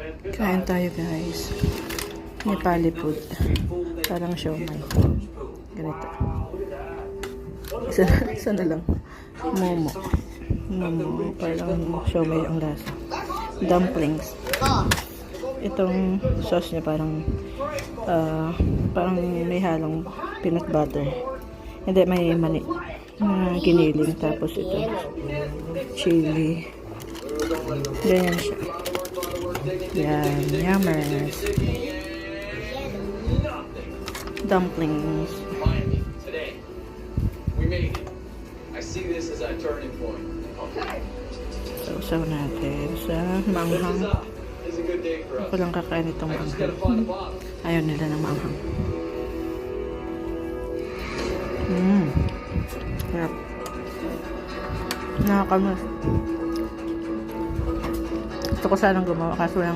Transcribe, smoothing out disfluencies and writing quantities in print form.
Kain tayo guys. Nepali food. Parang siomai. Ganito. Isa na lang. Momo. Parang siomai ang lasa. Dumplings. Itong sauce niya parang may halong peanut butter. Hindi, may mani. Giniling. Tapos ito. Chili. Ganyan siya. Yan. Yummers. Dumplings. Sausaw natin sa manghang. Ako lang kakain itong manghang. Ayaw nila ng manghang. Sarap. Nakakamas. Gusto ko sanang gumawa kaso lang